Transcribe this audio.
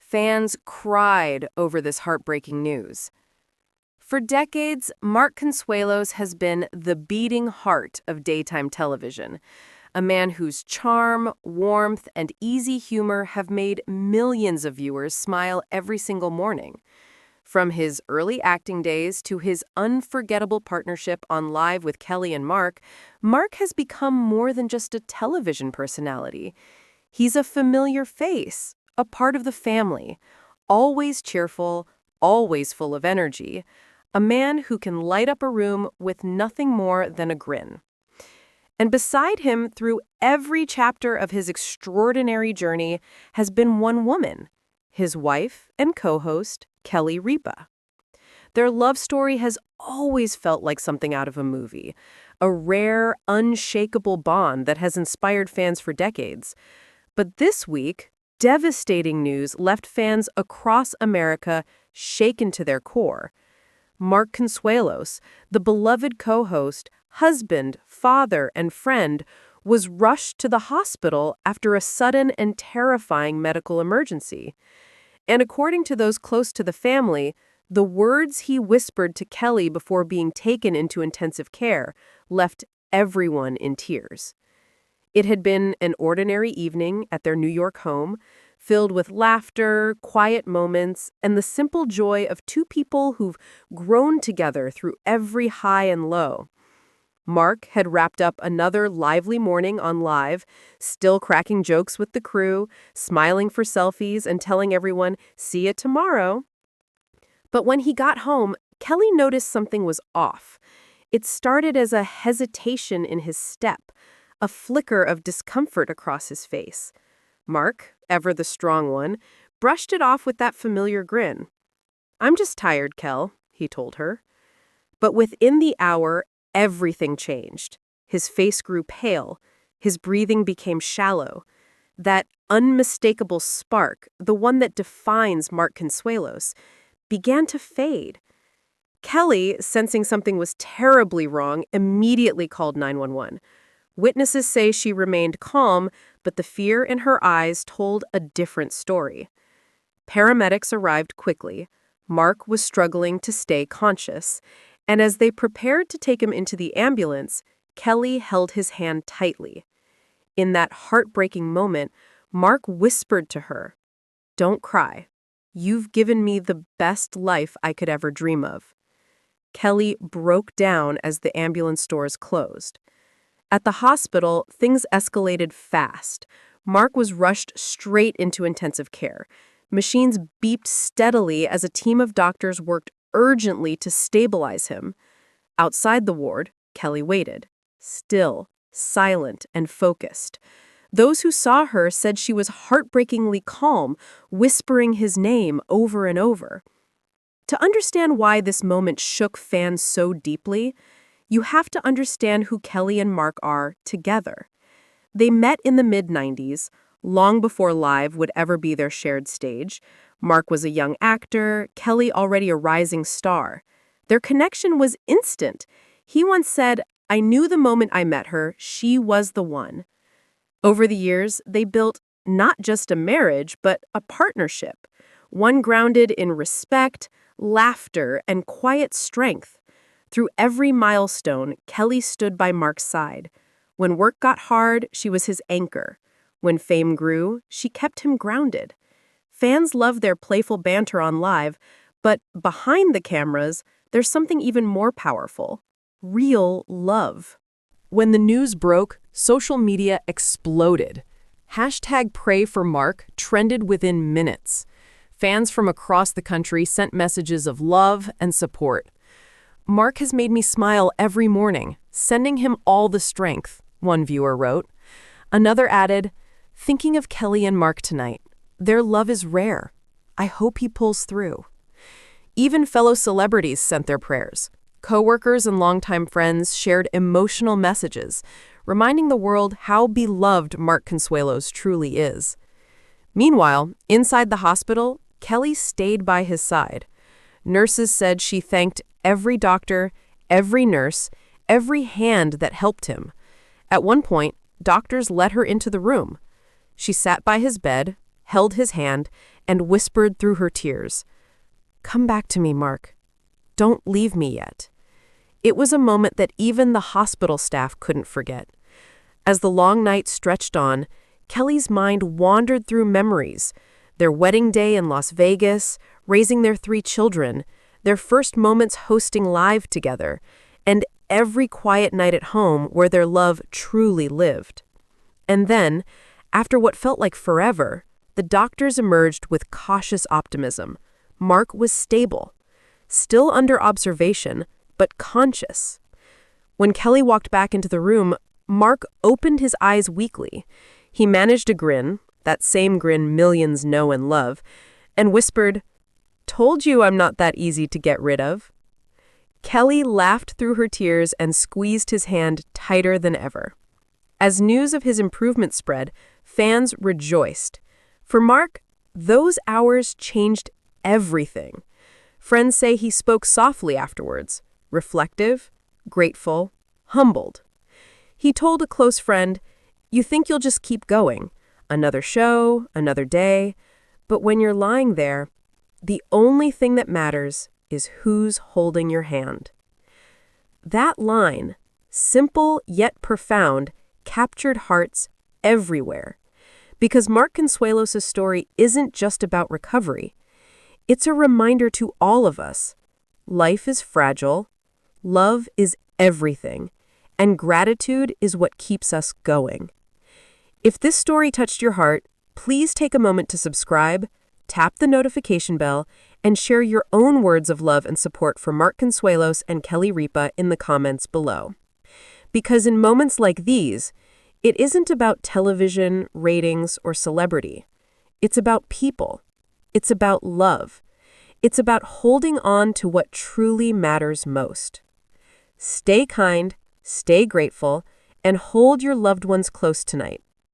Fans cried over this heartbreaking news. For decades, Mark Consuelos has been the beating heart of daytime television, a man whose charm, warmth, and easy humor have made millions of viewers smile every single morning. From his early acting days to his unforgettable partnership on Live with Kelly and Mark, Mark has become more than just a television personality. He's a familiar face, a part of the family, always cheerful, always full of energy, a man who can light up a room with nothing more than a grin. And beside him, through every chapter of his extraordinary journey, has been one woman, his wife and co-host, Kelly Ripa. Their love story has always felt like something out of a movie, a rare, unshakable bond that has inspired fans for decades. But this week, devastating news left fans across America shaken to their core. Mark Consuelos, the beloved co-host, husband, father, and friend, was rushed to the hospital after a sudden and terrifying medical emergency. And according to those close to the family, the words he whispered to Kelly before being taken into intensive care left everyone in tears. It had been an ordinary evening at their New York home, filled with laughter, quiet moments, and the simple joy of two people who've grown together through every high and low. Mark had wrapped up another lively morning on Live, still cracking jokes with the crew, smiling for selfies, and telling everyone, "See you tomorrow." But when he got home, Kelly noticed something was off. It started as a hesitation in his step, a flicker of discomfort across his face. Mark, ever the strong one, brushed it off with that familiar grin. "I'm just tired, Kel," he told her. But within the hour, everything changed. His face grew pale. His breathing became shallow. That unmistakable spark, the one that defines Mark Consuelos, began to fade. Kelly, sensing something was terribly wrong, immediately called 911. Witnesses say she remained calm, but the fear in her eyes told a different story. Paramedics arrived quickly. Mark was struggling to stay conscious, and as they prepared to take him into the ambulance, Kelly held his hand tightly. In that heartbreaking moment, Mark whispered to her, "Don't cry. You've given me the best life I could ever dream of." Kelly broke down as the ambulance doors closed. At the hospital, things escalated fast. Mark was rushed straight into intensive care. Machines beeped steadily as a team of doctors worked urgently to stabilize him. Outside the ward, Kelly waited, still, silent, and focused. Those who saw her said she was heartbreakingly calm, whispering his name over and over. To understand why this moment shook fans so deeply, you have to understand who Kelly and Mark are together. They met in the mid-90s, long before Live would ever be their shared stage. Mark was a young actor, Kelly already a rising star. Their connection was instant. He once said, "I knew the moment I met her, she was the one." Over the years, they built not just a marriage, but a partnership, one grounded in respect, laughter, and quiet strength. Through every milestone, Kelly stood by Mark's side. When work got hard, she was his anchor. When fame grew, she kept him grounded. Fans love their playful banter on Live, but behind the cameras, there's something even more powerful: real love. When the news broke, social media exploded. #PrayForMark trended within minutes. Fans from across the country sent messages of love and support. "Mark has made me smile every morning, sending him all the strength," one viewer wrote. Another added, "Thinking of Kelly and Mark tonight. Their love is rare. I hope he pulls through." Even fellow celebrities sent their prayers. Coworkers and longtime friends shared emotional messages, reminding the world how beloved Mark Consuelos truly is. Meanwhile, inside the hospital, Kelly stayed by his side. Nurses said she thanked every doctor, every nurse, every hand that helped him. At one point, doctors let her into the room. She sat by his bed, held his hand, and whispered through her tears, "Come back to me, Mark. Don't leave me yet." It was a moment that even the hospital staff couldn't forget. As the long night stretched on, Kelly's mind wandered through memories: their wedding day in Las Vegas, raising their 3 children, their first moments hosting live together, and every quiet night at home where their love truly lived. And then, after what felt like forever, the doctors emerged with cautious optimism. Mark was stable, still under observation, but conscious. When Kelly walked back into the room, Mark opened his eyes weakly. He managed a grin, that same grin millions know and love, and whispered, "Told you I'm not that easy to get rid of." Kelly laughed through her tears and squeezed his hand tighter than ever. As news of his improvement spread, fans rejoiced. For Mark, those hours changed everything. Friends say he spoke softly afterwards, reflective, grateful, humbled. He told a close friend, "You think you'll just keep going, another show, another day, but when you're lying there, the only thing that matters is who's holding your hand." That line, simple yet profound, captured hearts everywhere. Because Mark Consuelos' story isn't just about recovery. It's a reminder to all of us: life is fragile, love is everything, and gratitude is what keeps us going. If this story touched your heart, please take a moment to subscribe, tap the notification bell, and share your own words of love and support for Mark Consuelos and Kelly Ripa in the comments below. Because in moments like these, it isn't about television, ratings, or celebrity. It's about people. It's about love. It's about holding on to what truly matters most. Stay kind, stay grateful, and hold your loved ones close tonight.